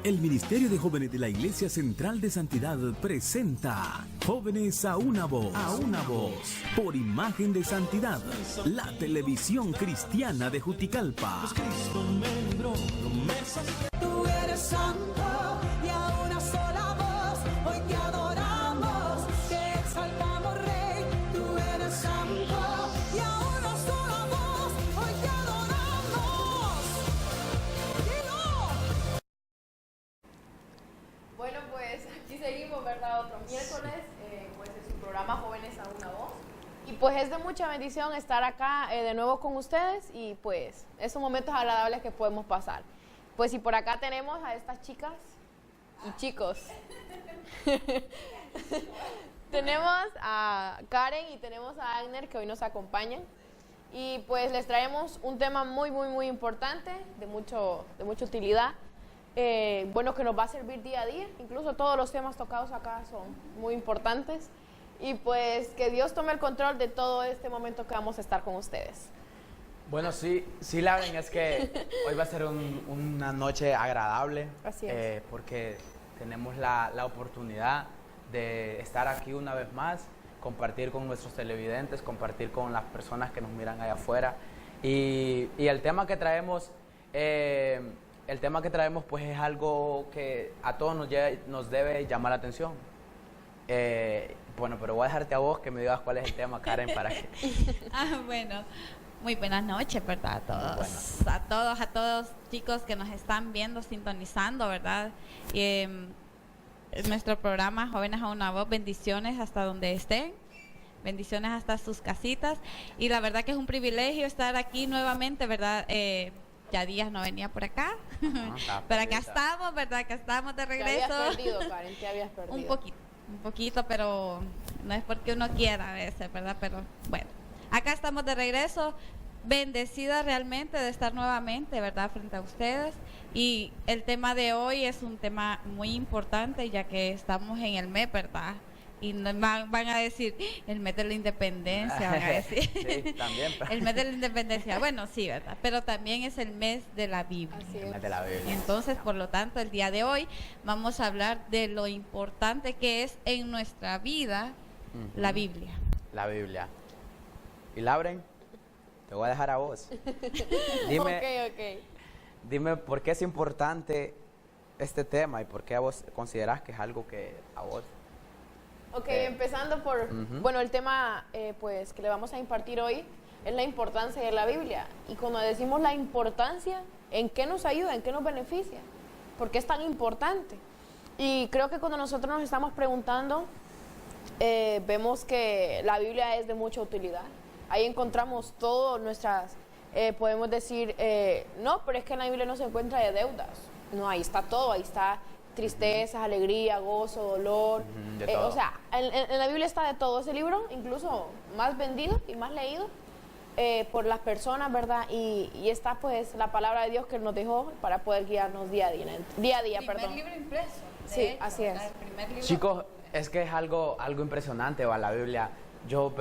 El Ministerio de Jóvenes de la Iglesia Central de Santidad presenta Jóvenes a una voz, por Imagen de Santidad, la televisión cristiana de Juticalpa. Tú eres santo y a una sola voz hoy te adoramos, te exaltamos, Rey. Tú eres santo y a una sola voz hoy te adoramos. ¡Dilo! Bueno, pues aquí seguimos, ¿verdad? Otro miércoles, pues en su programa Jóvenes a una voz. Y pues es de mucha bendición estar acá de nuevo con ustedes y pues esos momentos agradables que podemos pasar. Pues y por acá tenemos a estas chicas y chicos. Tenemos a Karen y tenemos a Agner que hoy nos acompañan. Y pues les traemos un tema muy importante, de mucha utilidad. Bueno, que nos va a servir día a día. Incluso todos los temas tocados acá son muy importantes. Y pues que Dios tome el control de todo este momento que vamos a estar con ustedes. Bueno, sí, Lauren, es que hoy va a ser una noche agradable. Así es. Porque tenemos la oportunidad de estar aquí una vez más, compartir con nuestros televidentes, compartir con las personas que nos miran allá afuera. Y el tema que traemos, pues es algo que a todos nos debe llamar la atención. Bueno, pero voy a dejarte a vos que me digas cuál es el tema, Karen, para que... Bueno, muy buenas noches, ¿verdad? A todos chicos que nos están viendo, sintonizando, ¿verdad? En nuestro programa Jóvenes a una voz, bendiciones hasta donde estén, bendiciones hasta sus casitas, y la verdad que es un privilegio estar aquí nuevamente, ¿verdad? Ya días no venía por acá, pero acá estamos, ¿verdad? Acá estamos de regreso. Te habías perdido, Karen, te habías perdido. Un poquito, pero no es porque uno quiera a veces, ¿verdad? Pero bueno, acá estamos de regreso, bendecida realmente de estar nuevamente, ¿verdad? Frente a ustedes. Y el tema de hoy es un tema muy importante, ya que estamos en el mes, ¿verdad? Y van a decir, el mes de la independencia, van a decir. Sí, también. El mes de la independencia, bueno, sí, ¿verdad? Pero también es el mes de la Biblia. Así es. El mes de la Biblia. Entonces, por lo tanto, el día de hoy vamos a hablar de lo importante que es en nuestra vida la Biblia. La Biblia. Y Lauren, te voy a dejar a vos. Dime, Ok. dime por qué es importante este tema y por qué a vos considerás que es algo que a vos... Ok, empezando por, bueno, el tema pues que le vamos a impartir hoy es la importancia de la Biblia. Y cuando decimos la importancia, ¿en qué nos ayuda? ¿En qué nos beneficia? ¿Por qué es tan importante? Y creo que cuando nosotros nos estamos preguntando, vemos que la Biblia es de mucha utilidad. Ahí encontramos todas nuestras, podemos decir, no, pero es que en la Biblia no se encuentra de deudas. No, ahí está todo, ahí está tristezas, alegría, gozo, dolor. O sea, en la Biblia está de todo. Ese libro, incluso más vendido y más leído por las personas, ¿verdad? Y está pues la palabra de Dios que nos dejó para poder guiarnos día a día. El primer libro impreso. Sí, hecho, así es. El primer libro. Chicos, es que es algo impresionante, va, la Biblia. Yo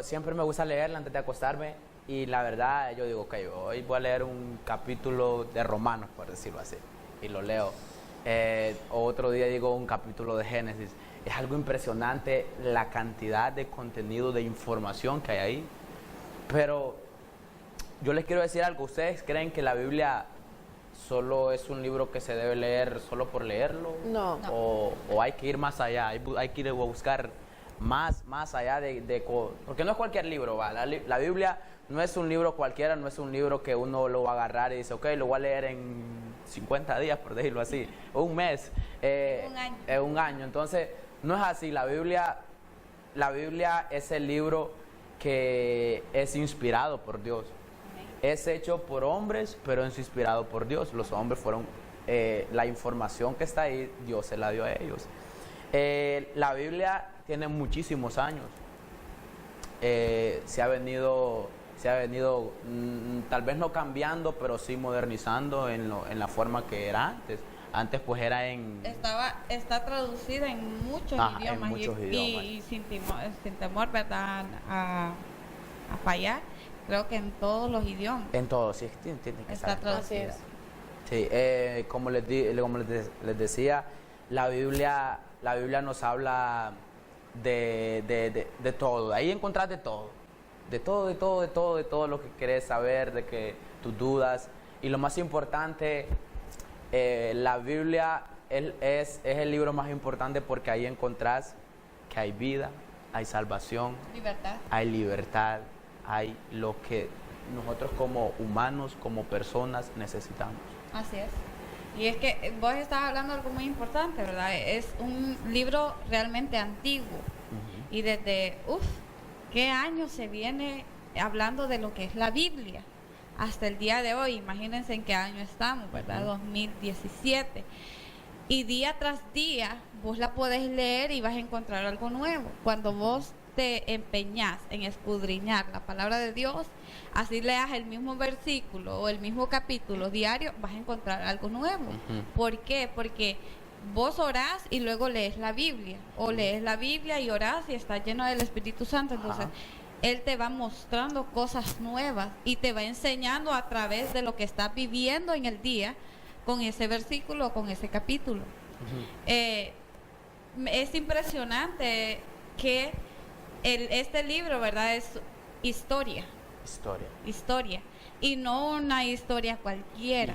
siempre me gusta leerla antes de acostarme y la verdad yo digo, ok, hoy voy a leer un capítulo de Romanos, por decirlo así, y lo leo. Otro día digo un capítulo de Génesis. Es algo impresionante la cantidad de contenido, de información que hay ahí. Pero yo les quiero decir algo. ¿Ustedes creen que la Biblia solo es un libro que se debe leer solo por leerlo? No. O hay que ir más allá, hay que ir a buscar más allá porque no es cualquier libro, ¿va? La Biblia no es un libro cualquiera, no es un libro que uno lo va a agarrar y dice, ok, lo voy a leer en 50 días, por decirlo así, o un mes, un año. Entonces, no es así. La Biblia es el libro que es inspirado por Dios. Es hecho por hombres, pero es inspirado por Dios. Los hombres fueron, la información que está ahí, Dios se la dio a ellos. La Biblia tiene muchísimos años. Se ha venido tal vez no cambiando, pero sí modernizando en la forma que era antes. Antes pues era Está traducida en muchos idiomas, en muchos idiomas. Y sin temor, ¿verdad? A fallar, creo que en todos los idiomas. En todos, sí, tiene que Está estar. traducida. Sí, les decía, la Biblia nos habla de todo. Ahí encontrás de todo. De todo lo que querés saber, de que tus dudas. Y lo más importante, la Biblia es el libro más importante porque ahí encontrás que hay vida, hay salvación, Libertad. hay libertad, hay lo que nosotros como humanos, como personas necesitamos. Así es. Y es que vos estás hablando de algo muy importante, ¿verdad? Es un libro realmente antiguo. Y desde, ¿qué año se viene hablando de lo que es la Biblia? Hasta el día de hoy, imagínense en qué año estamos, ¿verdad? 2017. Y día tras día vos la podés leer y vas a encontrar algo nuevo. Cuando vos te empeñás en escudriñar la palabra de Dios, así leas el mismo versículo o el mismo capítulo diario, vas a encontrar algo nuevo. ¿Por qué? Porque vos orás y luego lees la Biblia, o lees la Biblia y orás y estás lleno del Espíritu Santo. Entonces Él te va mostrando cosas nuevas y te va enseñando a través de lo que estás viviendo en el día con ese versículo o con ese capítulo. Es impresionante que este libro, ¿verdad? Es historia. Y no una historia cualquiera.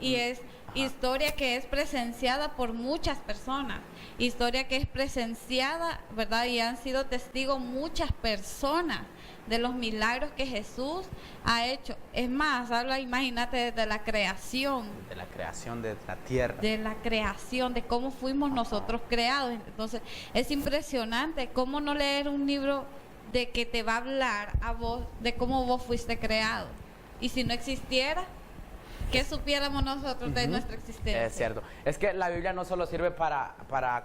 Y es historia que es presenciada por muchas personas. Historia que es presenciada, ¿verdad? Y han sido testigos muchas personas de los milagros que Jesús ha hecho. Es más, habla, imagínate, desde la creación. De la creación de la tierra. De la creación, de cómo fuimos nosotros creados. Entonces, es impresionante cómo no leer un libro de que te va a hablar a vos de cómo vos fuiste creado. Y si no existiera, ¿qué supiéramos nosotros de nuestra existencia? Es cierto. Es que la Biblia no solo sirve para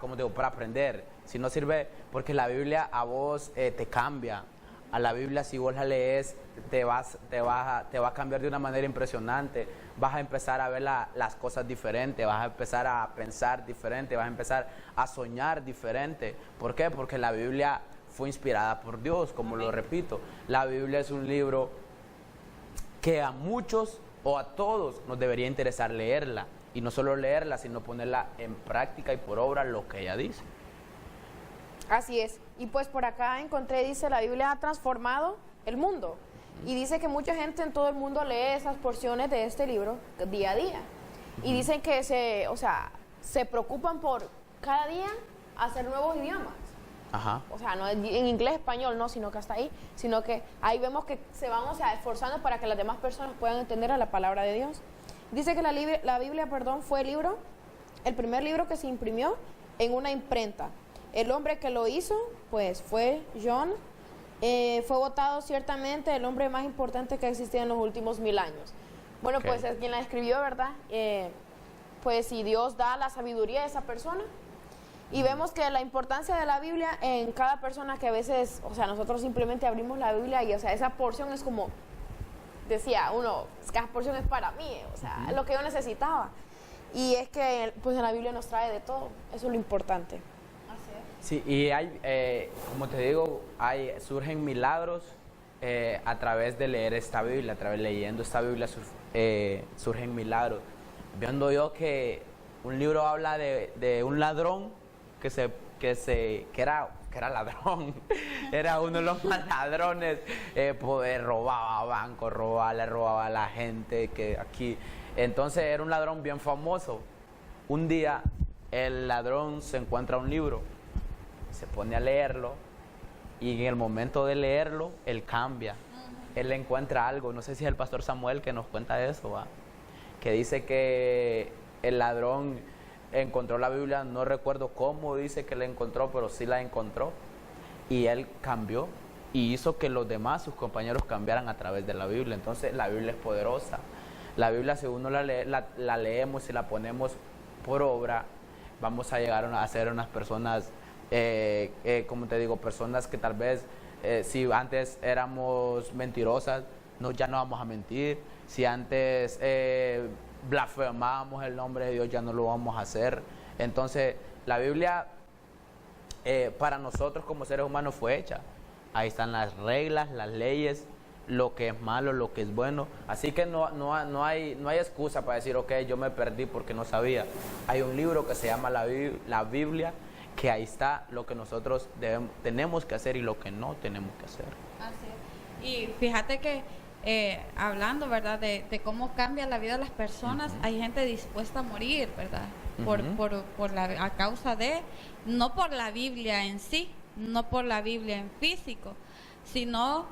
como digo, para aprender, sino sirve porque la Biblia a vos te cambia. A la Biblia, si vos la lees, te va a cambiar de una manera impresionante. Vas a empezar a ver las cosas diferentes, vas a empezar a pensar diferente, vas a empezar a soñar diferente. ¿Por qué? Porque la Biblia fue inspirada por Dios, como lo repito. La Biblia es un libro que a muchos o a todos nos debería interesar leerla. Y no solo leerla, sino ponerla en práctica y por obra lo que ella dice. Así es. Y pues por acá encontré, dice, la Biblia ha transformado el mundo. Y dice que mucha gente en todo el mundo lee esas porciones de este libro día a día. Y dicen que se preocupan por cada día hacer nuevos idiomas. O sea, no en inglés, español, no, sino que hasta ahí, sino que ahí vemos que se van, esforzando para que las demás personas puedan entender a la palabra de Dios. Dice que la Biblia, fue el primer libro que se imprimió en una imprenta. El hombre que lo hizo, pues, fue John. Fue votado ciertamente el hombre más importante que ha existido en los últimos 1000 años. Bueno, pues es quien la escribió, ¿verdad? Pues si Dios da la sabiduría a esa persona. Y vemos que la importancia de la Biblia en cada persona, que a veces, nosotros simplemente abrimos la Biblia y, esa porción es como, decía uno, esa porción es para mí, es lo que yo necesitaba. Y es que, pues, en la Biblia nos trae de todo, eso es lo importante. Sí, y hay, como te digo, surgen milagros a través de leer esta Biblia, leyendo esta Biblia surgen milagros. Viendo yo que un libro habla de un ladrón que era ladrón, era uno de los más ladrones, robaba bancos, le robaba a la gente que aquí. Entonces era un ladrón bien famoso. Un día el ladrón se encuentra un libro, se pone a leerlo y en el momento de leerlo, él cambia. Él encuentra algo, no sé si es el pastor Samuel que nos cuenta eso, que dice que el ladrón encontró la Biblia, no recuerdo cómo dice que la encontró, pero sí la encontró. Y él cambió y hizo que los demás, sus compañeros, cambiaran a través de la Biblia. Entonces la Biblia es poderosa. La Biblia, si uno la leemos y la ponemos por obra, vamos a llegar a ser unas personas, como te digo, personas que tal vez, si antes éramos mentirosas, ya no vamos a mentir. Si antes blasfemábamos el nombre de Dios, ya no lo vamos a hacer. Entonces la Biblia para nosotros como seres humanos fue hecha. Ahí están las reglas, las leyes, lo que es malo, lo que es bueno. Así que no hay excusa para decir, ok, yo me perdí porque no sabía. Hay un libro que se llama la Biblia, que ahí está lo que nosotros tenemos que hacer y lo que no tenemos que hacer. Así es. Y fíjate que hablando, ¿verdad?, de cómo cambia la vida de las personas, hay gente dispuesta a morir, ¿verdad? A causa de, no por la Biblia en sí, no por la Biblia en físico, sino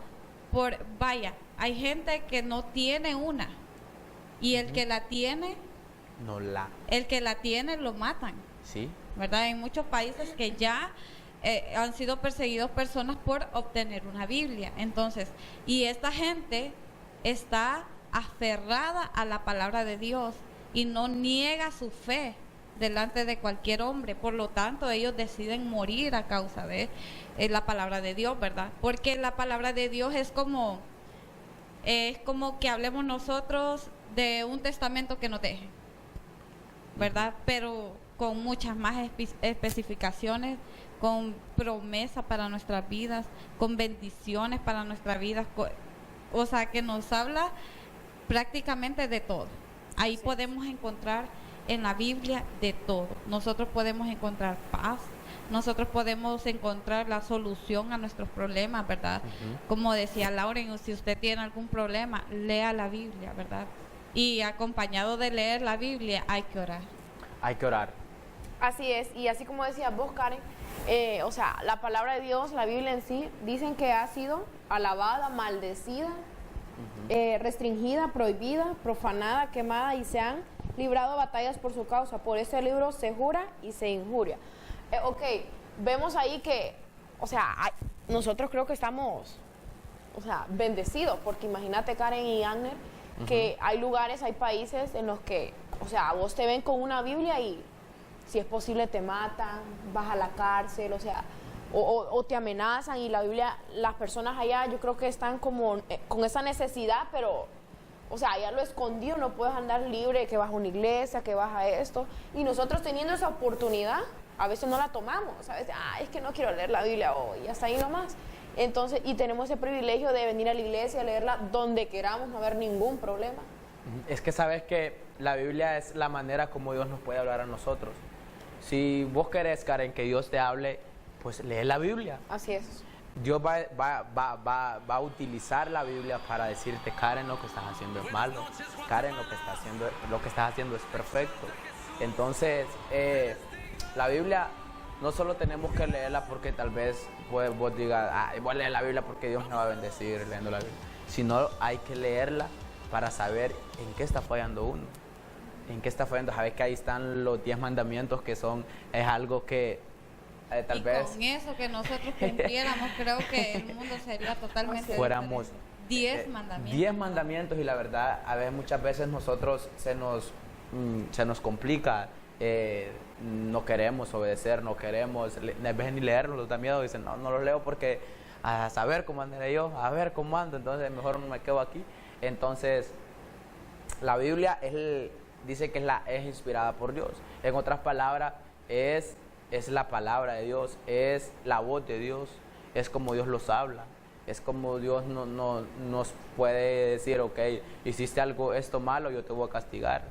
hay gente que no tiene una, y el que la tiene, el que la tiene lo matan. Sí. ¿Verdad? Hay muchos países que ya han sido perseguidos personas por obtener una Biblia. Entonces, y esta gente está aferrada a la palabra de Dios y no niega su fe delante de cualquier hombre. Por lo tanto, ellos deciden morir a causa de la palabra de Dios, ¿verdad? Porque la palabra de Dios es como que hablemos nosotros de un testamento que nos deje, ¿verdad? Pero con muchas más especificaciones, con promesas para nuestras vidas, con bendiciones para nuestras vidas, o sea, que nos habla prácticamente de todo. Ahí podemos encontrar en la Biblia de todo. Nosotros podemos encontrar paz, nosotros podemos encontrar la solución a nuestros problemas, ¿verdad? Como decía Lauren, si usted tiene algún problema, lea la Biblia, ¿verdad? Y acompañado de leer la Biblia, hay que orar. Hay que orar. Así es, y así como decías vos, Karen, o sea, la palabra de Dios, la Biblia en sí, dicen que ha sido alabada, maldecida, restringida, prohibida, profanada, quemada, y se han librado batallas por su causa. Por ese libro se jura y se injuria. Ok, vemos ahí que, o sea, nosotros creo que estamos, o sea, bendecidos, porque imagínate, Karen y Agner, que hay lugares, hay países en los que, o sea, vos te ven con una Biblia y si es posible te matan, vas a la cárcel, o sea, o te amenazan, y la Biblia, las personas allá yo creo que están como con esa necesidad, pero, o sea, allá lo escondido, no puedes andar libre, que vas a una iglesia, que vas a esto, y nosotros teniendo esa oportunidad, a veces no la tomamos, a veces, es que no quiero leer la Biblia hoy, y hasta ahí nomás. Entonces, y tenemos ese privilegio de venir a la iglesia, leerla donde queramos, no haber ningún problema. Es que sabes que la Biblia es la manera como Dios nos puede hablar a nosotros. Si vos querés, Karen, que Dios te hable, pues lee la Biblia. Así es. Dios va a utilizar la Biblia para decirte, Karen, lo que estás haciendo es malo. Karen, lo que estás haciendo es perfecto. Entonces, la Biblia no solo tenemos que leerla porque tal vez vos digas, voy a leer la Biblia porque Dios me va a bendecir leyendo la Biblia, sino hay que leerla para saber en qué está fallando uno. ¿En qué está fallando? Sabes que ahí están los 10 mandamientos, que es algo que tal vez... con eso que nosotros cumpliéramos, creo que el mundo sería totalmente fuéramos 10 mandamientos. 10 mandamientos, y la verdad, muchas veces nosotros se nos complica, no queremos obedecer, no queremos, a veces ni leerlos, nos da miedo, dicen, no los leo porque a saber cómo andaré yo, a ver cómo ando, entonces mejor no me quedo aquí. Entonces, la Biblia dice que es inspirada por Dios. En otras palabras, es la palabra de Dios, es la voz de Dios, es como Dios los habla, es como Dios nos puede decir, ok, hiciste esto malo, yo te voy a castigar.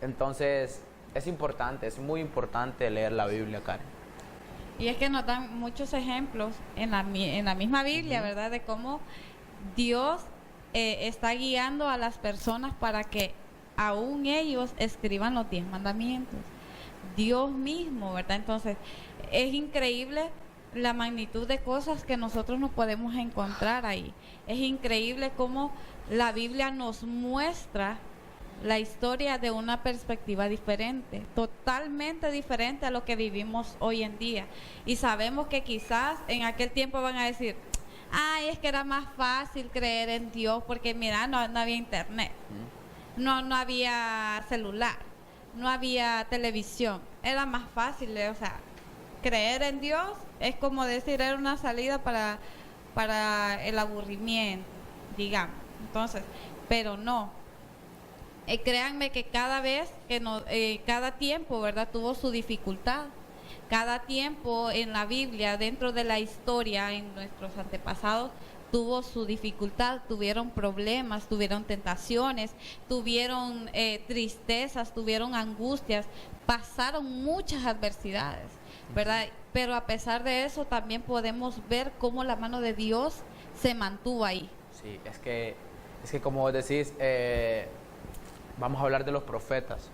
Entonces, es importante, es muy importante leer la Biblia, Karen. Y es que nos dan muchos ejemplos en la misma Biblia, ¿verdad? De cómo Dios está guiando a las personas para que aún ellos escriban los 10 mandamientos. Dios mismo, ¿verdad? Entonces, es increíble la magnitud de cosas que nosotros nos podemos encontrar ahí. Es increíble cómo la Biblia nos muestra la historia de una perspectiva diferente, totalmente diferente a lo que vivimos hoy en día. Y sabemos que quizás en aquel tiempo van a decir, es que era más fácil creer en Dios porque mira, no había internet, no había celular, no había televisión, era más fácil, o sea, creer en Dios es como decir, era una salida para el aburrimiento, digamos. Entonces, pero no, créanme que cada tiempo, ¿verdad?, tuvo su dificultad. Cada tiempo en la Biblia, dentro de la historia, en nuestros antepasados, tuvo su dificultad, tuvieron problemas, tuvieron tentaciones, tuvieron tristezas, tuvieron angustias, pasaron muchas adversidades, ¿verdad? Pero a pesar de eso también podemos ver cómo la mano de Dios se mantuvo ahí. Sí, es que como vos decís, vamos a hablar de los profetas.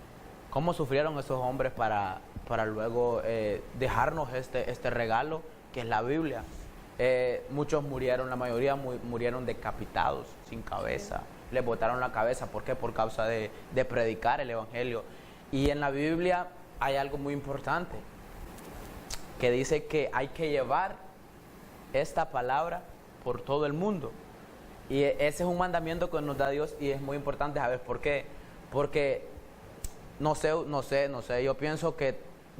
¿Cómo sufrieron esos hombres para luego dejarnos este regalo que es la Biblia? Muchos murieron, la mayoría murieron decapitados, sin cabeza. Les botaron la cabeza. ¿Por qué? Por causa de predicar el Evangelio. Y en la Biblia hay algo muy importante, que dice que hay que llevar esta palabra por todo el mundo. Y ese es un mandamiento que nos da Dios, y es muy importante saber por qué. Porque no sé,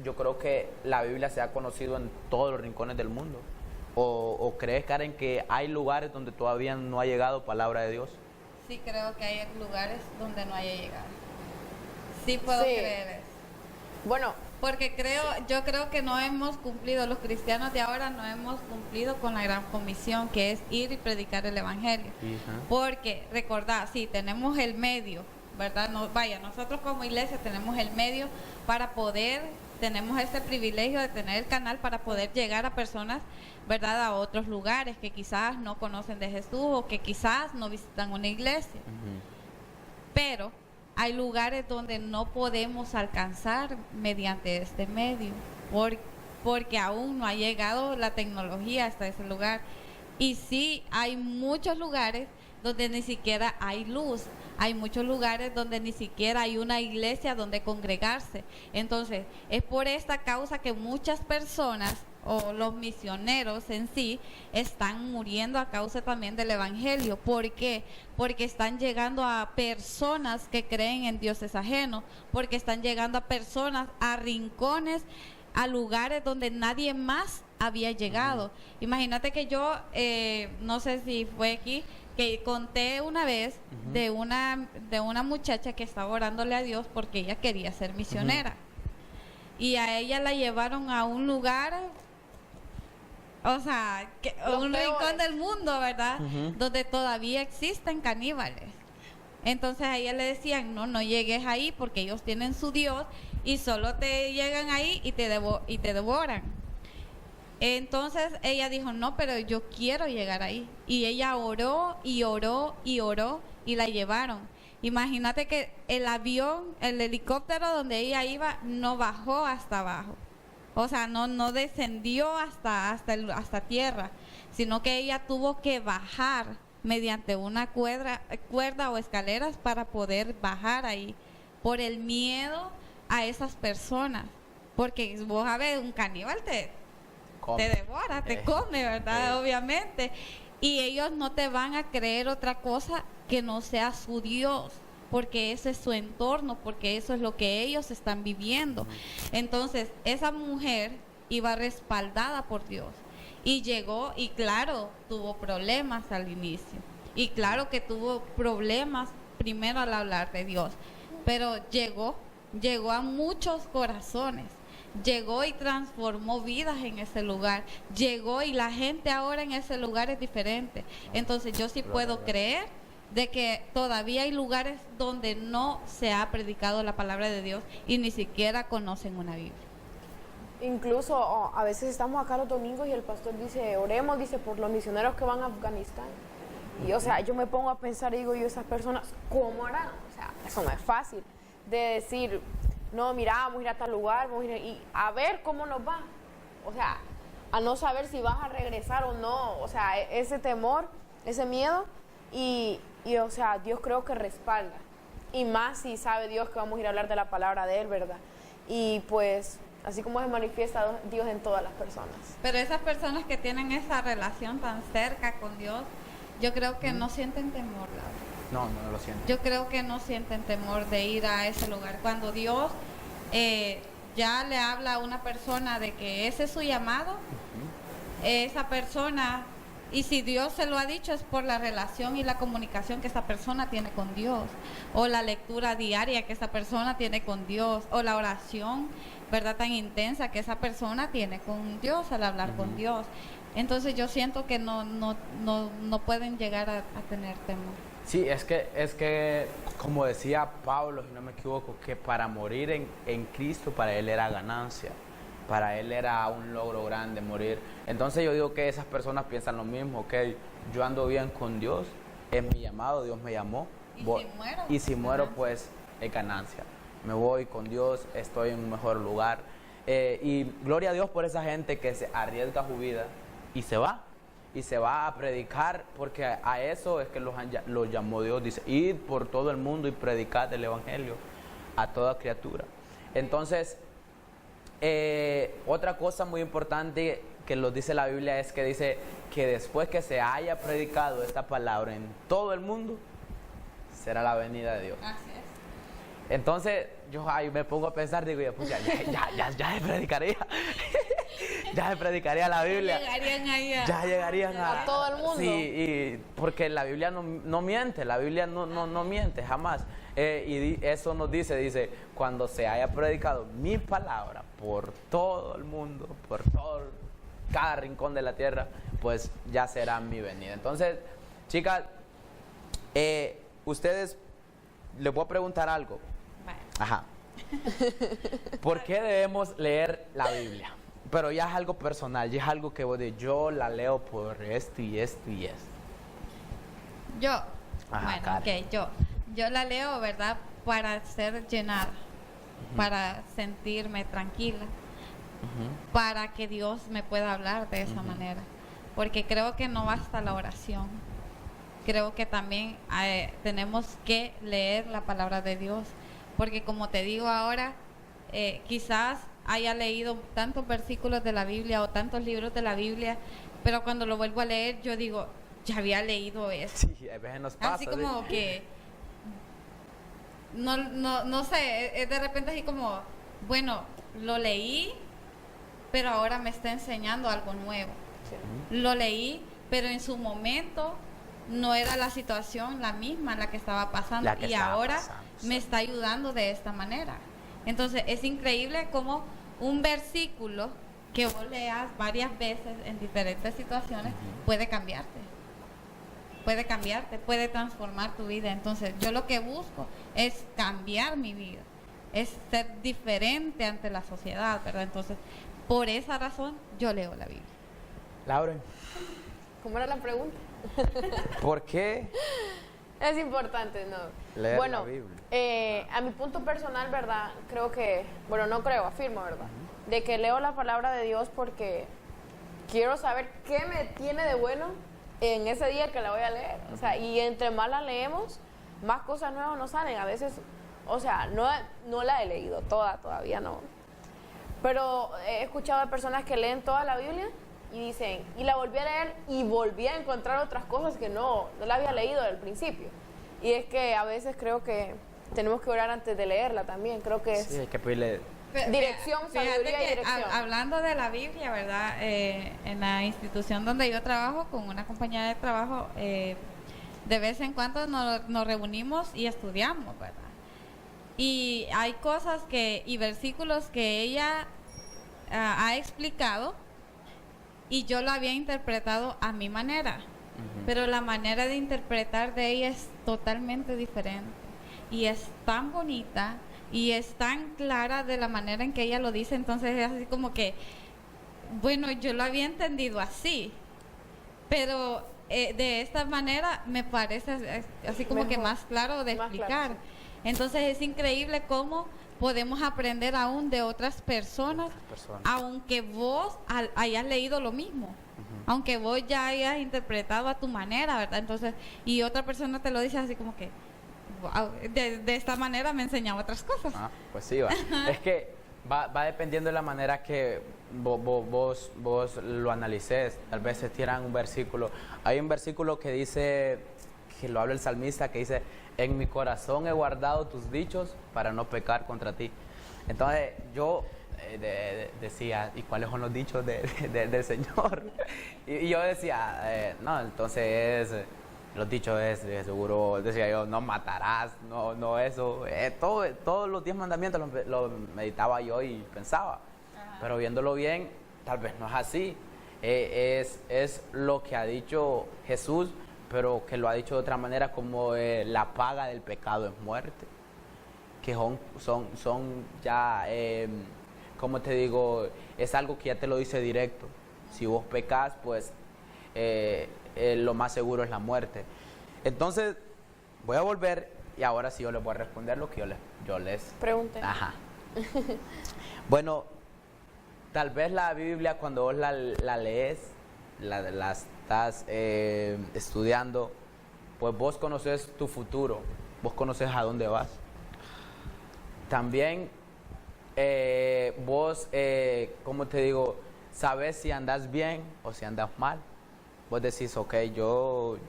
yo creo que la Biblia se ha conocido en todos los rincones del mundo. ¿O crees, Karen, que hay lugares donde todavía no ha llegado palabra de Dios? Sí, creo que hay lugares donde no haya llegado. Sí puedo creer eso. Bueno, porque yo creo que no hemos cumplido, los cristianos de ahora no hemos cumplido con la gran comisión, que es ir y predicar el Evangelio. Porque, recordad, sí, tenemos el medio, ¿verdad? Nosotros como iglesia tenemos el medio para poder, tenemos este privilegio de tener el canal para poder llegar a personas, ¿verdad?, a otros lugares que quizás no conocen de Jesús o que quizás no visitan una iglesia. Pero hay lugares donde no podemos alcanzar mediante este medio, porque aún no ha llegado la tecnología hasta ese lugar. Y sí, hay muchos lugares donde ni siquiera hay luz, hay muchos lugares donde ni siquiera hay una iglesia donde congregarse. Entonces, es por esta causa que muchas personas o los misioneros en sí están muriendo a causa también del Evangelio. ¿Por qué? Porque están llegando a personas que creen en dioses ajenos, porque están llegando a personas a rincones, a lugares donde nadie más había llegado. Imagínate que yo, no sé si fue aquí, que conté una vez de una muchacha que estaba orándole a Dios porque ella quería ser misionera. Y a ella la llevaron a un lugar, o sea, un rincón del mundo, ¿verdad? Donde todavía existen caníbales. Entonces a ella le decían, no llegues ahí porque ellos tienen su Dios y solo te llegan ahí y te devoran. Entonces ella dijo, no, pero yo quiero llegar ahí. Y ella oró y oró y oró y la llevaron. Imagínate que el helicóptero donde ella iba no bajó hasta abajo. O sea, no descendió hasta tierra, sino que ella tuvo que bajar mediante una cuerda o escaleras para poder bajar ahí, por el miedo a esas personas. Porque vos sabés, un caníbal te devora, te come, ¿verdad? Obviamente. Y ellos no te van a creer otra cosa que no sea su Dios, porque ese es su entorno, porque eso es lo que ellos están viviendo. Entonces, esa mujer iba respaldada por Dios y llegó, y claro, tuvo problemas al inicio, y claro que tuvo problemas primero al hablar de Dios, pero llegó a muchos corazones. Llegó y transformó vidas en ese lugar. Llegó y la gente ahora en ese lugar es diferente. Entonces yo sí puedo creer de que todavía hay lugares donde no se ha predicado la palabra de Dios y ni siquiera conocen una Biblia. Incluso a veces estamos acá los domingos y el pastor dice, oremos, dice, por los misioneros que van a Afganistán. Y o sea, yo me pongo a pensar y digo, yo, esas personas, ¿cómo harán? O sea, eso no es fácil de decir, no, mira, vamos a ir a tal lugar, vamos a ir y a ver cómo nos va. O sea, a no saber si vas a regresar o no. O sea, ese temor, ese miedo y o sea, Dios creo que respalda. Y más si sabe Dios que vamos a ir a hablar de la palabra de Él, ¿verdad? Y pues, así como se manifiesta Dios en todas las personas. Pero esas personas que tienen esa relación tan cerca con Dios, yo creo que no sienten temor, la verdad. No lo siento. Yo creo que no sienten temor de ir a ese lugar. Cuando Dios ya le habla a una persona de que ese es su llamado, esa persona, y si Dios se lo ha dicho, es por la relación y la comunicación que esa persona tiene con Dios, o la lectura diaria que esa persona tiene con Dios, o la oración, ¿verdad?, tan intensa que esa persona tiene con Dios al hablar con Dios. Entonces yo siento que no pueden llegar a tener temor. Sí, es que, como decía Pablo, si no me equivoco, que para morir en Cristo, para él era ganancia. Para él era un logro grande morir. Entonces yo digo que esas personas piensan lo mismo, que yo ando bien con Dios, es mi llamado, Dios me llamó. Y si muero, pues es ganancia. Me voy con Dios, estoy en un mejor lugar. Y gloria a Dios por esa gente que se arriesga su vida y se va. Y se va a predicar, porque a eso es que los llamó Dios. Dice, id por todo el mundo y predicad el evangelio a toda criatura. Entonces, otra cosa muy importante que lo dice la Biblia es que dice que después que se haya predicado esta palabra en todo el mundo, será la venida de Dios. Así es. Entonces, yo me pongo a pensar, digo, pues ya se predicaría. Ya se predicaría la Biblia. Ya llegarían a todo el mundo. Sí, y porque la Biblia no miente, la Biblia no miente jamás. Y eso nos dice, cuando se haya predicado mi palabra por todo el mundo, por cada rincón de la tierra, pues ya será mi venida. Entonces, chicas, ustedes, les voy a preguntar algo. Ajá. ¿Por qué debemos leer la Biblia? Pero ya es algo personal, ya es algo que yo la leo por esto y esto y esto. Yo, Ajá, bueno, ok, yo la leo, ¿verdad? Para ser llenada, para sentirme tranquila, para que Dios me pueda hablar de esa manera. Porque creo que no basta la oración. Creo que también tenemos que leer la palabra de Dios. Porque como te digo ahora, quizás haya leído tantos versículos de la Biblia o tantos libros de la Biblia, pero cuando lo vuelvo a leer, yo digo, ya había leído eso. Sí, a veces nos pasa. Así como que, no sé, de repente así como, bueno, lo leí, pero ahora me está enseñando algo nuevo. Sí. Lo leí, pero en su momento no era la situación la misma la que estaba pasando y ahora me está ayudando de esta manera. Entonces es increíble cómo un versículo que vos leas varias veces en diferentes situaciones puede cambiarte, puede transformar tu vida. Entonces yo lo que busco es cambiar mi vida, es ser diferente ante la sociedad, ¿verdad? Entonces por esa razón yo leo la Biblia. Lauren, ¿cómo era la pregunta? ¿por qué? Es importante, ¿no? Leer la Biblia. A mi punto personal, ¿verdad? Creo que, bueno, no creo, afirmo, ¿verdad? De que leo la palabra de Dios porque quiero saber qué me tiene de bueno en ese día que la voy a leer. O sea, y entre más la leemos, más cosas nuevas nos salen. A veces, o sea, no la he leído toda, todavía no. Pero he escuchado a personas que leen toda la Biblia y dicen, y la volví a leer y volví a encontrar otras cosas que no la había leído al principio. Y es que a veces creo que tenemos que orar antes de leerla también. Creo que sí, hay que pedirle dirección, sabiduría y dirección. Hablando de la Biblia, ¿verdad? En la institución donde yo trabajo, con una compañera de trabajo, de vez en cuando nos reunimos y estudiamos, ¿verdad? Y hay cosas y versículos que ella ha explicado y yo lo había interpretado a mi manera, pero la manera de interpretar de ella es totalmente diferente y es tan bonita y es tan clara de la manera en que ella lo dice. Entonces es así como que, bueno, yo lo había entendido así, pero de esta manera me parece así como mejor, que más claro de explicar. Claro, sí. Entonces es increíble cómo podemos aprender aún de otras personas, aunque vos hayas leído lo mismo, aunque vos ya hayas interpretado a tu manera, ¿verdad? Entonces, y otra persona te lo dice así como que, wow, de esta manera me enseñaba otras cosas. Pues sí, va. Es que va dependiendo de la manera que vos lo analices. Tal vez se tiran un versículo. Hay un versículo que dice, que lo habla el salmista, que dice, en mi corazón he guardado tus dichos para no pecar contra ti. Entonces yo decía, ¿y cuáles son los dichos del Señor? Y yo decía, no, entonces los dichos es seguro, decía yo, no matarás, no eso, todos los 10 mandamientos los meditaba yo y pensaba, pero viéndolo bien, tal vez no es así. es lo que ha dicho Jesús, pero que lo ha dicho de otra manera, como la paga del pecado es muerte. Que son ya, como te digo, es algo que ya te lo dice directo. Si vos pecás, pues lo más seguro es la muerte. Entonces, voy a volver y ahora sí yo les voy a responder lo que yo les Pregunte. Ajá. Bueno, tal vez la Biblia cuando vos la lees, la estás estudiando, pues vos conoces tu futuro, vos conoces a dónde vas. También vos, como te digo, sabes si andas bien o si andas mal. Vos decís, ok, yo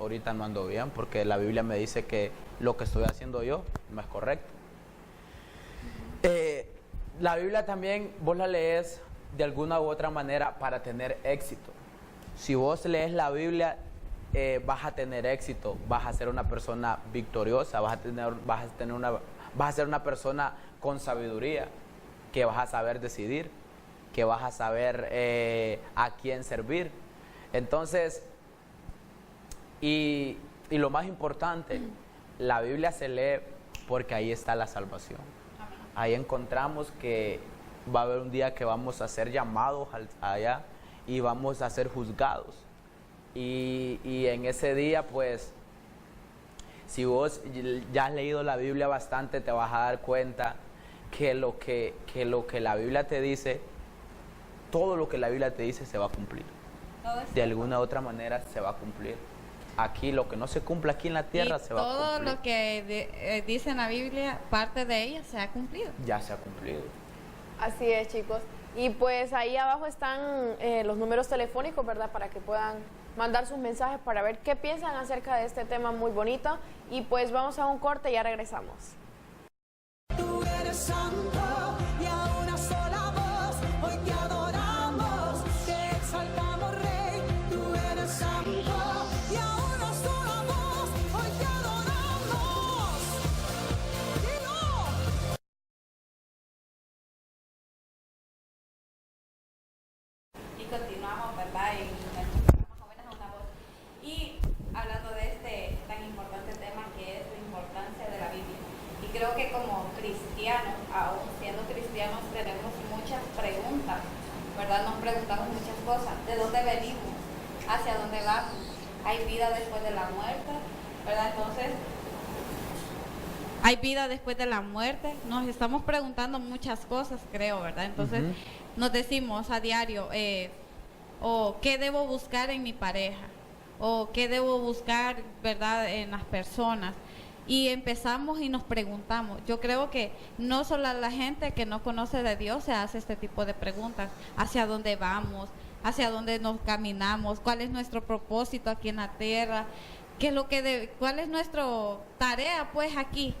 ahorita no ando bien porque la Biblia me dice que lo que estoy haciendo yo no es correcto. La Biblia también vos la lees de alguna u otra manera para tener éxito. Si vos lees la Biblia, vas a tener éxito, vas a ser una persona victoriosa, vas a ser una persona con sabiduría, que vas a saber decidir, que vas a saber a quién servir. Entonces, y lo más importante, la Biblia se lee porque ahí está la salvación. Ahí encontramos que va a haber un día que vamos a ser llamados allá y vamos a ser juzgados. Y en ese día, pues, si vos ya has leído la Biblia bastante, te vas a dar cuenta que lo que la Biblia te dice, todo lo que la Biblia te dice se va a cumplir. De alguna u otra manera se va a cumplir. Aquí, lo que no se cumple aquí en la tierra se va a cumplir. Todo lo que dice en la Biblia, parte de ella se ha cumplido. Ya se ha cumplido. Así es, chicos. Y pues ahí abajo están los números telefónicos, ¿verdad? Para que puedan mandar sus mensajes para ver qué piensan acerca de este tema muy bonito. Y pues vamos a un corte y ya regresamos. Tú eres santo y a una sola voz hoy te adoramos, te exaltamos Rey. Tú eres santo y a una sola voz hoy te adoramos. Dilo. Y continuamos, ¿verdad? En nuestro programa Jóvenes a una Voz. Y hablando de este tan importante tema que es la importancia de la Biblia. Y creo que como cristianos, aún siendo cristianos, tenemos muchas preguntas, ¿verdad? Nos preguntamos muchas cosas. ¿De dónde venimos? ¿Hacia dónde vamos? ¿Hay vida después de la muerte? ¿Verdad? Entonces, ¿hay vida después de la muerte? Nos estamos preguntando muchas cosas, creo, ¿verdad? Entonces, nos decimos a diario, o ¿qué debo buscar en mi pareja? ¿O qué debo buscar, verdad, en las personas? Y empezamos y nos preguntamos. Yo creo que no solo la gente que no conoce de Dios se hace este tipo de preguntas. ¿Hacia dónde vamos? ¿Hacia dónde nos caminamos? ¿Cuál es nuestro propósito aquí en la tierra? ¿Cuál es nuestra tarea pues aquí?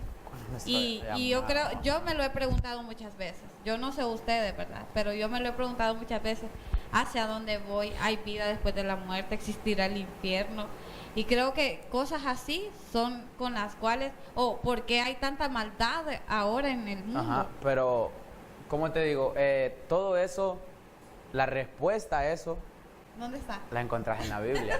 Y yo creo, yo me lo he preguntado muchas veces. Yo no sé ustedes, ¿verdad? Pero yo me lo he preguntado muchas veces. ¿Hacia dónde voy? ¿Hay vida después de la muerte? ¿Existirá el infierno? Y creo que cosas así son con las cuales, ¿por qué hay tanta maldad ahora en el mundo? Ajá, pero, ¿cómo te digo? Todo eso, la respuesta a eso, ¿dónde está? la encontrás en la Biblia.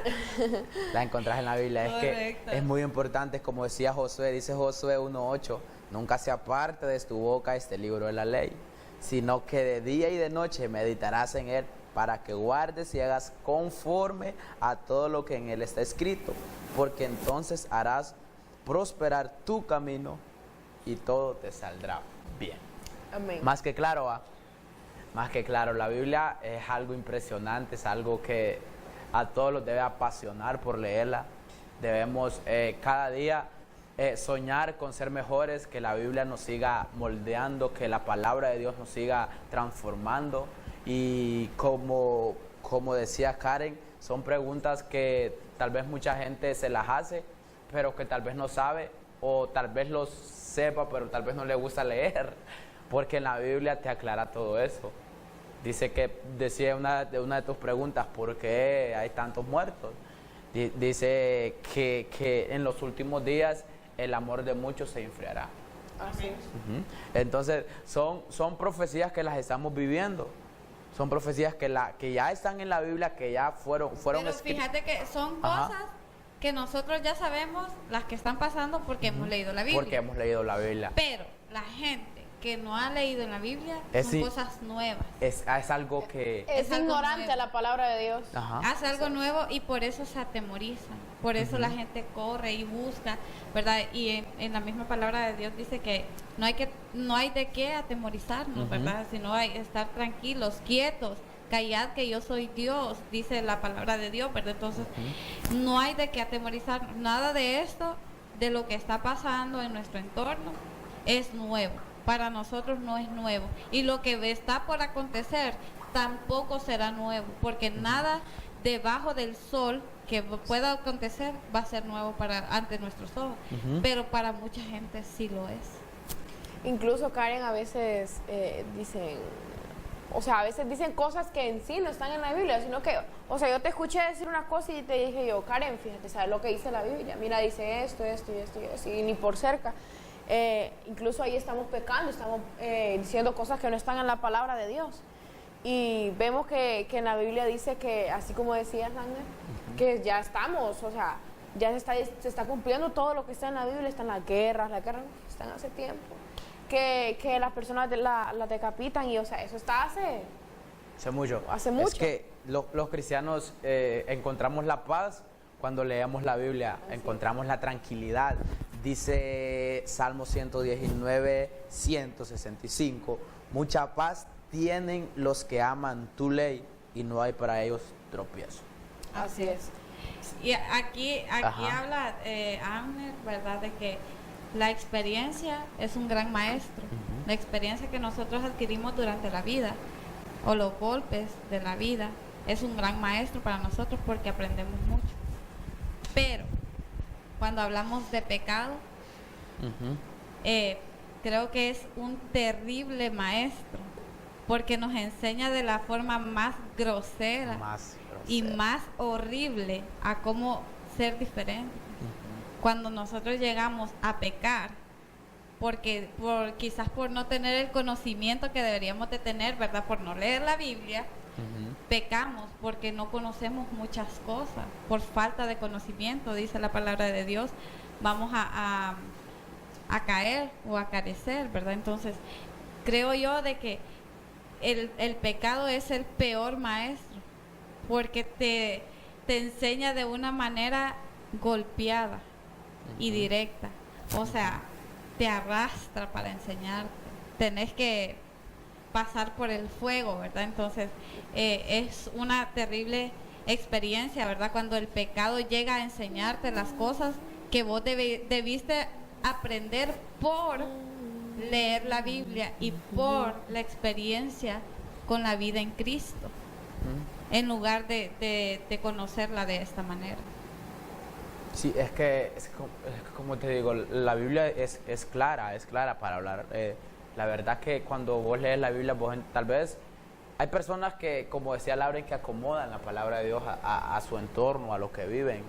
La encontrás en la Biblia. Correcto. Es que es muy importante, como decía Josué, dice Josué 1:8, nunca se aparte de tu boca este libro de la ley, sino que de día y de noche meditarás en él, para que guardes y hagas conforme a todo lo que en él está escrito, porque entonces harás prosperar tu camino y todo te saldrá bien. Amén. Más que claro, ¿va? Más que claro, la Biblia es algo impresionante, es algo que a todos los debe apasionar por leerla. Debemos cada día soñar con ser mejores, que la Biblia nos siga moldeando, que la palabra de Dios nos siga transformando. Y como decía Karen, son preguntas que tal vez mucha gente se las hace, pero que tal vez no sabe, o tal vez los sepa, pero tal vez no le gusta leer, porque en la Biblia te aclara todo eso. Decía una de tus preguntas, ¿por qué hay tantos muertos? Dice que en los últimos días el amor de muchos se enfriará. Así es. Entonces, son profecías que las estamos viviendo. Son profecías que ya están en la Biblia, que ya fueron Pero escritas. fíjate que son Ajá. cosas que nosotros ya sabemos las que están pasando porque hemos leído la Biblia. Porque hemos leído la Biblia. Pero la gente que no ha leído en la Biblia son Sí. cosas nuevas. Es algo que... Es algo ignorante nuevo. a la palabra de Dios. Ajá. Hace algo nuevo y por eso se atemorizan. Por eso la gente corre y busca, ¿verdad? Y en la misma palabra de Dios dice que no hay de qué atemorizarnos, ¿verdad? Sino hay que estar tranquilos, quietos, callad que yo soy Dios, dice la palabra de Dios, ¿verdad? Entonces, no hay de qué atemorizarnos. Nada de esto, de lo que está pasando en nuestro entorno, es nuevo. Para nosotros no es nuevo. Y lo que está por acontecer tampoco será nuevo, porque nada debajo del sol que pueda acontecer va a ser nuevo ante nuestros ojos. Pero para mucha gente sí lo es. Incluso Karen a veces dicen, o sea, a veces dicen cosas que en sí no están en la Biblia, sino que, o sea, yo te escuché decir una cosa y te dije yo, Karen, fíjate, ¿sabes lo que dice la Biblia? Mira, dice esto, esto y esto y esto, y ni por cerca. Incluso ahí estamos pecando, estamos diciendo cosas que no están en la palabra de Dios. Y vemos que en la Biblia dice que, así como decías, Ragnar, que ya estamos, o sea, ya se está cumpliendo todo lo que está en la Biblia, están las guerras están hace tiempo, que las personas la decapitan y, o sea, eso está Hace mucho. Hace mucho. Es que los cristianos encontramos la paz cuando leemos la Biblia, encontramos la tranquilidad. Dice Salmo 119, 165, mucha paz tienen los que aman tu ley y no hay para ellos tropiezo. Así es. Y aquí Ajá. habla Abner, ¿verdad? De que la experiencia es un gran maestro. La experiencia que nosotros adquirimos durante la vida o los golpes de la vida es un gran maestro para nosotros porque aprendemos mucho. Pero cuando hablamos de pecado, creo que es un terrible maestro porque nos enseña de la forma más grosera y más horrible a cómo ser diferente. Cuando nosotros llegamos a pecar, quizás por no tener el conocimiento que deberíamos de tener, ¿verdad? Por no leer la Biblia, pecamos porque no conocemos muchas cosas, por falta de conocimiento, dice la palabra de Dios, vamos a caer o a carecer, ¿verdad? Entonces, creo yo de que el pecado es el peor maestro, porque te enseña de una manera golpeada y directa, o sea, te arrastra para enseñarte, tenés que pasar por el fuego, ¿verdad? Entonces, es una terrible experiencia, ¿verdad? Cuando el pecado llega a enseñarte las cosas que vos debiste aprender por leer la Biblia y por la experiencia con la vida en Cristo, en lugar de conocerla de esta manera. Sí, es que como te digo, la Biblia es clara para hablar. La verdad que cuando vos lees la Biblia, tal vez hay personas que, como decía Lauren, que acomodan la palabra de Dios a su entorno, a lo que viven.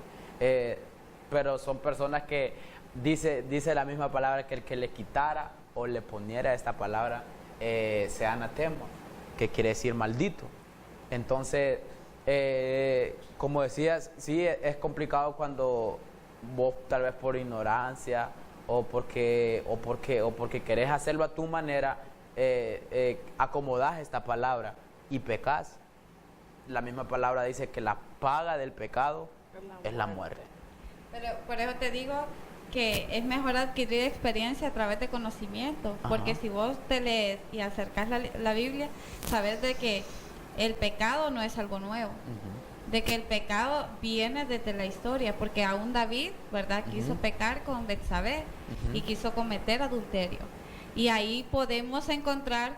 Pero son personas que dice la misma palabra que el que le quitara o le poniera esta palabra sea anatema, que quiere decir maldito. Entonces, como decías, sí es complicado cuando vos tal vez por ignorancia o porque querés hacerlo a tu manera, acomodás esta palabra y pecás. La misma palabra dice que la paga del pecado es la muerte. Pero por eso te digo que es mejor adquirir experiencia a través de conocimiento, porque si vos te lees y acercás la Biblia, sabes de que el pecado no es algo nuevo, de que el pecado viene desde la historia, porque aún David, ¿verdad?, quiso pecar con Betsabé y quiso cometer adulterio. Y ahí podemos encontrar,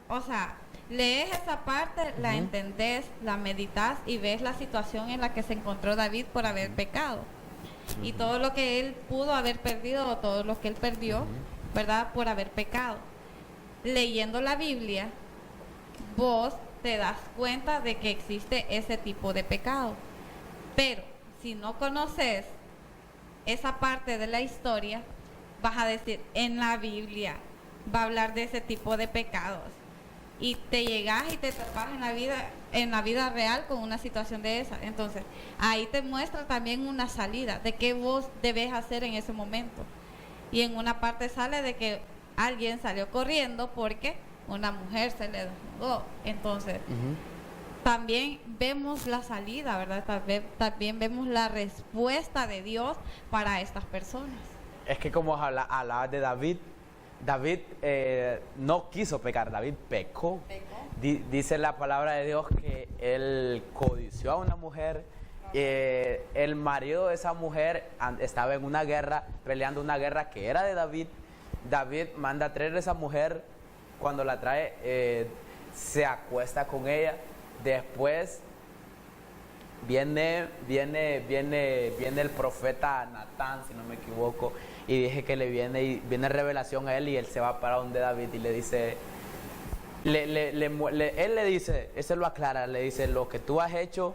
o sea, lees esa parte, la entendés, la meditas y ves la situación en la que se encontró David por haber pecado. Y todo lo que él pudo haber perdido o todo lo que él perdió, ¿verdad?, por haber pecado. Leyendo la Biblia, vos te das cuenta de que existe ese tipo de pecado. Pero si no conoces esa parte de la historia, vas a decir, en la Biblia va a hablar de ese tipo de pecados. y te llegas y te tapas en la vida real con una situación de esa. Entonces, ahí te muestra también una salida de qué vos debes hacer en ese momento. Y en una parte sale de que alguien salió corriendo porque una mujer se le desnudó. Entonces, también vemos la salida, ¿verdad? También vemos la respuesta de Dios para estas personas. Es que como hablabas de David, David no quiso pecar, David pecó. Dice la palabra de Dios que él codició a una mujer. El marido de esa mujer estaba en una guerra, peleando una guerra que era de David. David manda a traer a esa mujer. Cuando la trae, se acuesta con ella. Después viene el profeta Natán, si no me equivoco, y dije que viene revelación a él, y él se va para donde David y le dice, él le dice, ese lo aclara, le dice, lo que tú has hecho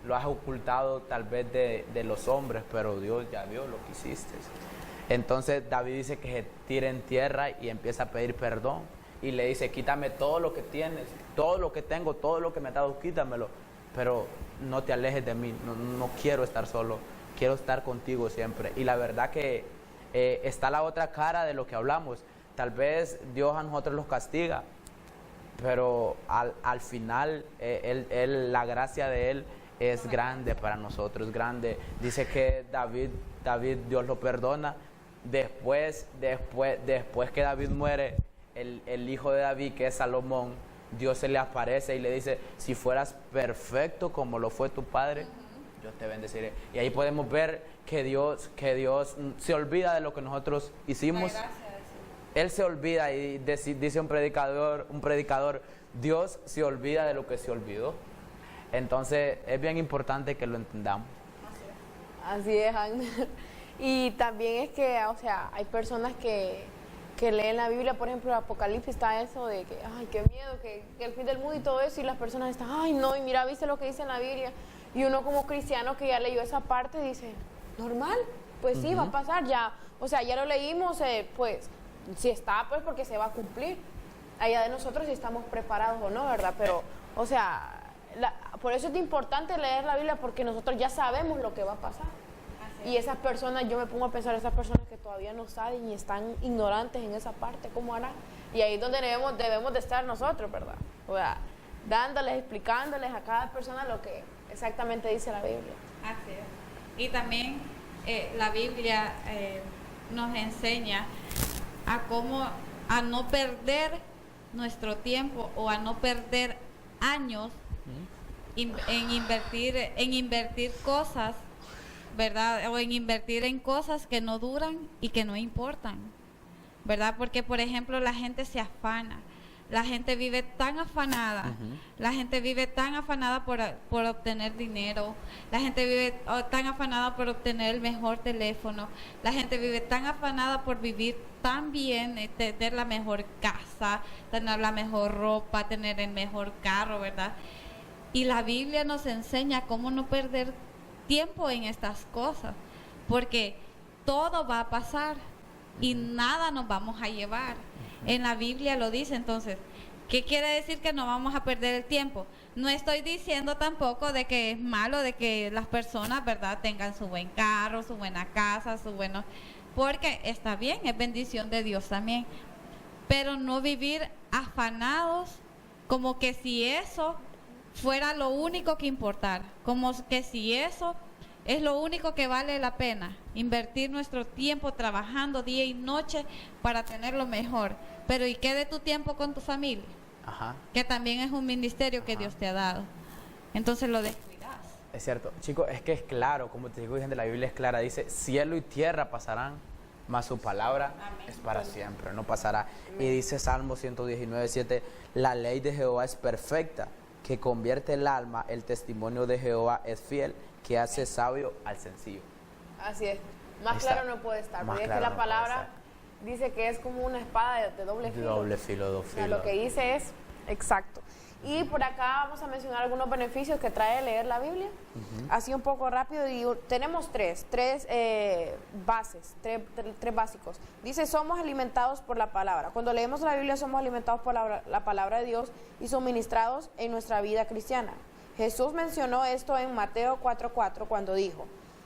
lo has ocultado tal vez de los hombres, pero Dios ya vio lo que hiciste. Entonces David dice que se tire en tierra y empieza a pedir perdón, y le dice, quítame todo lo que tienes, todo lo que tengo, todo lo que me has dado, quítamelo, pero no te alejes de mí, no quiero estar solo, quiero estar contigo siempre. Y la verdad que está la otra cara de lo que hablamos. Tal vez Dios a nosotros los castiga, pero al final la gracia de Él es grande para nosotros, grande. Dice que David Dios lo perdona. Después que David muere, el hijo de David, que es Salomón, Dios se le aparece y le dice, si fueras perfecto como lo fue tu padre, yo te bendeciré. Y ahí podemos ver que Dios se olvida de lo que nosotros hicimos. Él se olvida, y dice un predicador, Dios se olvida de lo que se olvidó. Entonces es bien importante que lo entendamos. Así es, Agner. Y también es que, o sea, hay personas que leen la Biblia, por ejemplo, el Apocalipsis está eso de que, ay, qué miedo, que el fin del mundo y todo eso, y las personas están, ay, no, y mira, viste lo que dice en la Biblia. Y uno como cristiano que ya leyó esa parte dice, normal, pues sí, va a pasar, ya, o sea, ya lo leímos, pues, si está, pues porque se va a cumplir. Allá de nosotros si estamos preparados o no, ¿verdad? Pero, o sea, por eso es importante leer la Biblia, porque nosotros ya sabemos lo que va a pasar. Y esas personas, yo me pongo a pensar, esas personas que todavía no saben y están ignorantes en esa parte, ¿cómo harán? Y ahí es donde debemos de estar nosotros, ¿verdad? O sea, dándoles, explicándoles a cada persona lo que exactamente dice la Biblia. Así es. Y también la Biblia nos enseña a no perder nuestro tiempo o a no perder años en invertir cosas, ¿verdad? O en invertir en cosas que no duran y que no importan, ¿verdad? Porque, por ejemplo, la gente se afana, la gente vive tan afanada, la gente vive tan afanada por obtener dinero, la gente vive tan afanada por obtener el mejor teléfono, la gente vive tan afanada por vivir tan bien, tener la mejor casa, tener la mejor ropa, tener el mejor carro, ¿verdad? Y la Biblia nos enseña cómo no perder tiempo en estas cosas, porque todo va a pasar y nada nos vamos a llevar. En la Biblia lo dice. Entonces, ¿qué quiere decir que no vamos a perder el tiempo? No estoy diciendo tampoco de que es malo de que las personas, ¿verdad?, tengan su buen carro, su buena casa, porque está bien, es bendición de Dios también, pero no vivir afanados como que si eso fuera lo único que importara, como que si eso es lo único que vale la pena, invertir nuestro tiempo trabajando día y noche para tener lo mejor. Pero ¿y qué de tu tiempo con tu familia? Que también es un ministerio que Dios te ha dado. Entonces lo descuidas. Es cierto. Chicos, es que es claro, como te digo, gente, la Biblia es clara. Dice, cielo y tierra pasarán, mas su palabra es para siempre, no pasará. Y dice Salmo 119:7, la ley de Jehová es perfecta, que convierte el alma, el testimonio de Jehová es fiel, que hace sabio al sencillo. Así es. Más claro no puede estar, porque es que la palabra dice que es como una espada de doble filo. Doble filo, dos filos. O sea, lo que dice es exacto. Y por acá vamos a mencionar algunos beneficios que trae leer la Biblia. Así un poco rápido. Y tenemos tres bases, tres básicos. Dice, somos alimentados por la palabra. Cuando leemos la Biblia somos alimentados por la palabra de Dios y suministrados en nuestra vida cristiana. Jesús mencionó esto en Mateo 4:4 cuando dijo,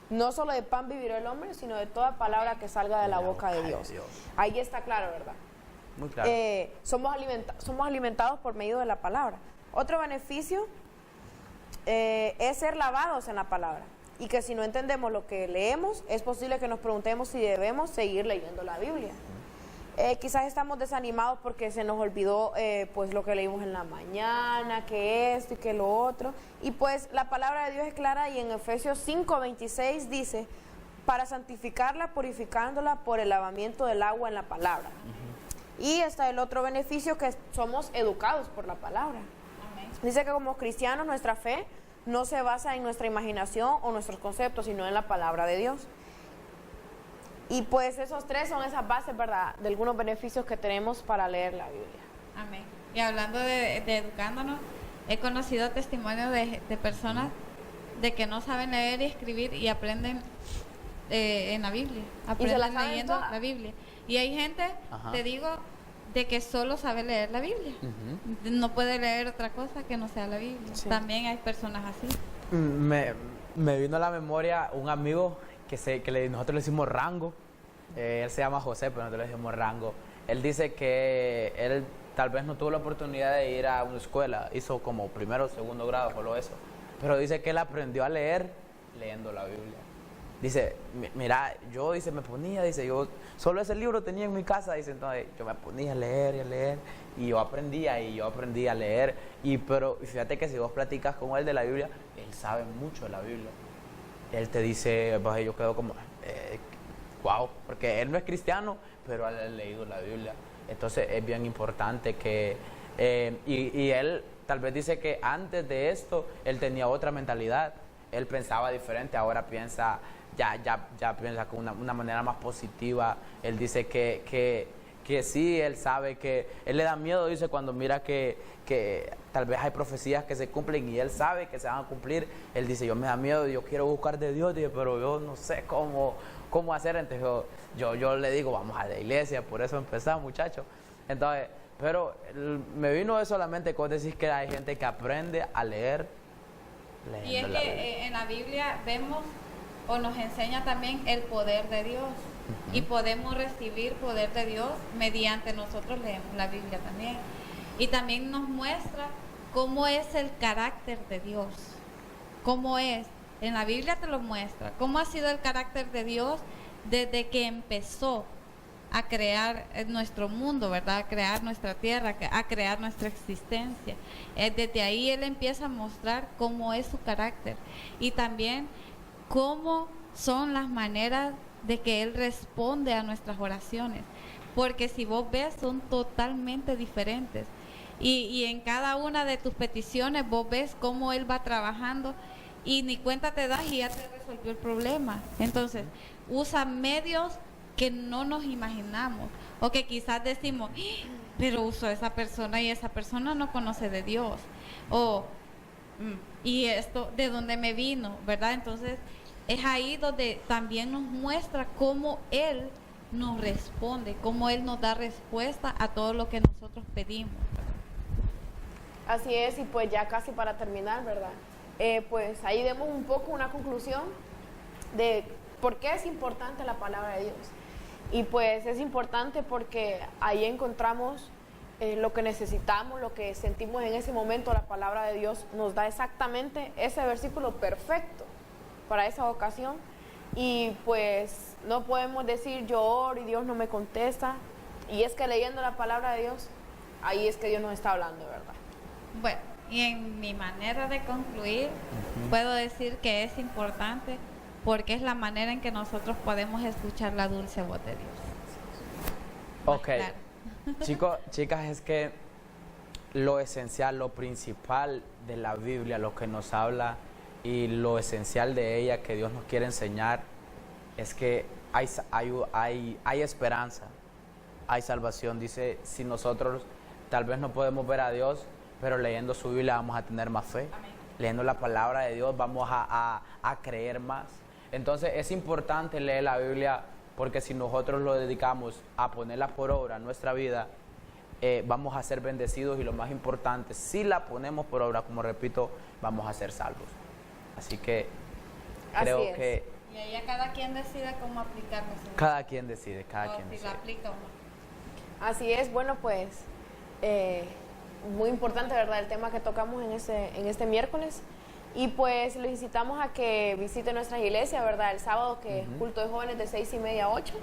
no solo de pan vivirá el hombre, sino de toda palabra que salga de la boca de Dios. Ahí está claro, ¿verdad? Muy claro. Somos alimentados por medio de la palabra. Otro beneficio es ser lavados en la palabra. Y que si no entendemos lo que leemos, es posible que nos preguntemos si debemos seguir leyendo la Biblia. Quizás estamos desanimados porque se nos olvidó pues lo que leímos en la mañana, que esto y que lo otro. Y pues la palabra de Dios es clara y en Efesios 5:26 dice, para santificarla, purificándola por el lavamiento del agua en la palabra. Y está el otro beneficio, que somos educados por la palabra. Amén. Dice que como cristianos nuestra fe no se basa en nuestra imaginación o nuestros conceptos, sino en la palabra de Dios. Y pues esos tres son esas bases, ¿verdad?, de algunos beneficios que tenemos para leer la Biblia. Amén. Y hablando de educándonos, he conocido testimonios de personas de que no saben leer y escribir y aprenden en la Biblia, aprenden la saben leyendo todas. la Biblia. Y hay gente, te digo, de que solo sabe leer la Biblia. No puede leer otra cosa que no sea la Biblia. Sí. También hay personas así. Me vino a la memoria un amigo nosotros le decimos Rango. Él se llama José, pero nosotros le decimos Rango. Él dice que él tal vez no tuvo la oportunidad de ir a una escuela, hizo como primero o segundo grado, solo eso. Pero dice que él aprendió a leer leyendo la Biblia. Dice, mira, yo me ponía, yo solo ese libro tenía en mi casa, dice, entonces yo me ponía a leer, y yo aprendí a leer, pero fíjate que si vos platicas con él de la Biblia, él sabe mucho de la Biblia. Él te dice, pues yo quedo como, wow, porque él no es cristiano, pero él ha leído la Biblia. Entonces es bien importante que, y él tal vez dice que antes de esto, él tenía otra mentalidad, él pensaba diferente, ahora piensa, ya piensa con una manera más positiva. Él dice que sí, él sabe que, él le da miedo, dice, cuando mira que tal vez hay profecías que se cumplen y él sabe que se van a cumplir. Él dice, yo me da miedo, yo quiero buscar de Dios, dice, pero yo no sé cómo hacer. Entonces yo le digo, vamos a la iglesia, por eso empezamos, muchachos. Entonces, pero me vino eso a la mente, cuando decís que hay gente que aprende a leer. Y es que en la Biblia vemos o nos enseña también el poder de Dios. Y podemos recibir poder de Dios mediante nosotros leemos la Biblia también. Y también nos muestra cómo es el carácter de Dios. Cómo es. En la Biblia te lo muestra. Cómo ha sido el carácter de Dios desde que empezó a crear nuestro mundo, ¿verdad? A crear nuestra tierra, a crear nuestra existencia. Desde ahí Él empieza a mostrar cómo es su carácter. Y también cómo son las maneras de que Él responde a nuestras oraciones, porque si vos ves son totalmente diferentes y en cada una de tus peticiones vos ves cómo Él va trabajando y ni cuenta te das y ya te resolvió el problema. Entonces usa medios que no nos imaginamos o que quizás decimos, pero usó a esa persona y esa persona no conoce de Dios, o y esto de dónde me vino, ¿verdad? Entonces es ahí donde también nos muestra cómo Él nos responde, cómo Él nos da respuesta a todo lo que nosotros pedimos. Así es, y pues ya casi para terminar, ¿verdad? Pues ahí vemos un poco una conclusión de por qué es importante la palabra de Dios. Y pues es importante porque ahí encontramos lo que necesitamos, lo que sentimos en ese momento. La palabra de Dios nos da exactamente ese versículo perfecto para esa ocasión. Y pues no podemos decir yo oro y Dios no me contesta. Y es que leyendo la palabra de Dios, ahí es que Dios nos está hablando, ¿verdad? Bueno, y en mi manera de concluir, puedo decir que es importante porque es la manera en que nosotros podemos escuchar la dulce voz de Dios. Ok, Claro. chicos, chicas, es que lo esencial, lo principal de la Biblia, lo que nos habla y lo esencial de ella que Dios nos quiere enseñar es que hay esperanza, hay salvación. Dice, si nosotros tal vez no podemos ver a Dios, pero leyendo su Biblia vamos a tener más fe. Amén. Leyendo la palabra de Dios vamos a creer más. Entonces es importante leer la Biblia, porque si nosotros lo dedicamos a ponerla por obra en nuestra vida, vamos a ser bendecidos, y lo más importante, si la ponemos por obra, como repito, vamos a ser salvos. Así que creo que Y ahí ya cada quien decide cómo aplicarlo. cada quien decide, Si la decide. aplica o no. Así es, bueno, pues muy importante, ¿verdad? El tema que tocamos en este miércoles. Y pues les incitamos a que visiten nuestra iglesia, ¿verdad? El sábado, que es culto de jóvenes de 6:30 a 8.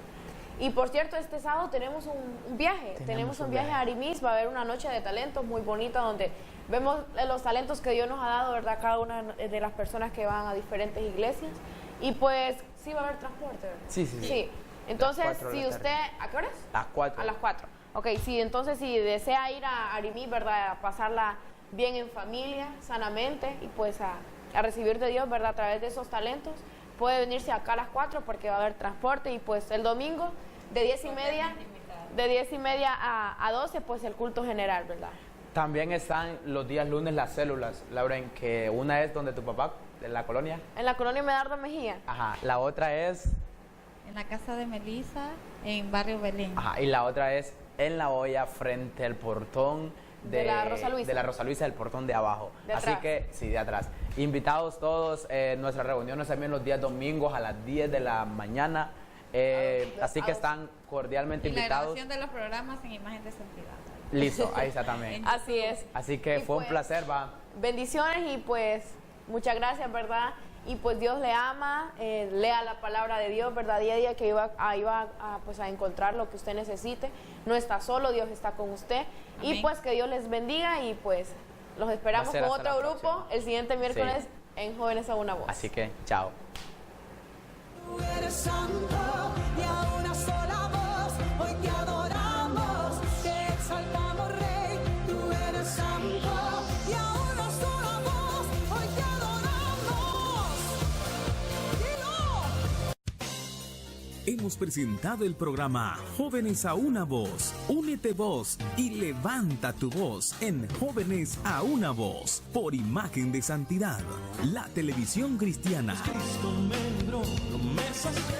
Y por cierto, este sábado tenemos un viaje. Tenemos un viaje a Arimis. Va a haber una noche de talentos muy bonita donde vemos los talentos que Dios nos ha dado, ¿verdad? Cada una de las personas que van a diferentes iglesias. Y pues sí va a haber transporte, ¿verdad? Sí. Entonces, Las 4 de si la usted... tarde. ¿A qué horas? Las 4. A las 4. Ok, sí, entonces si desea ir a Arimis, ¿verdad? A pasarla bien en familia, sanamente, y pues a recibir de Dios, ¿verdad? A través de esos talentos, puede venirse acá a las 4 porque va a haber transporte. Y pues el domingo de 10:30 a 12, pues el culto general, ¿verdad? También están los días lunes las células, Lauren, que una es donde tu papá, en la colonia. En la colonia Medardo Mejía. Ajá, la otra es... En la casa de Melissa, en Barrio Belén. Ajá, y la otra es en La Hoya, frente al portón De la Rosa Luisa. De la Rosa Luisa, el portón de abajo. De Así atrás. que, sí, de atrás. Invitados todos, nuestras reuniones también los días domingos a las 10 de la mañana. Así que están cordialmente Y la invitados. grabación de los programas en imagen de santidad. Listo, ahí está también. Así es. Así que Y fue un pues, placer, va. Bendiciones y pues muchas gracias, ¿verdad? Y pues Dios le ama, lea la palabra de Dios, ¿verdad? Día a día que iba a encontrar lo que usted necesite. No está solo, Dios está con usted. Amén. Y pues que Dios les bendiga y pues los esperamos Va a ser con hasta otro la grupo próxima. el siguiente miércoles Sí. en Jóvenes a una Voz. Así que, chao. Tú eres santo y a una sola voz hoy te adoramos, te exaltamos Rey. Tú eres santo y a una sola voz hoy te adoramos. Dilo. Hemos presentado el programa Jóvenes a una Voz. Únete vos y levanta tu voz en Jóvenes a una Voz por Imagen de Santidad, la televisión cristiana.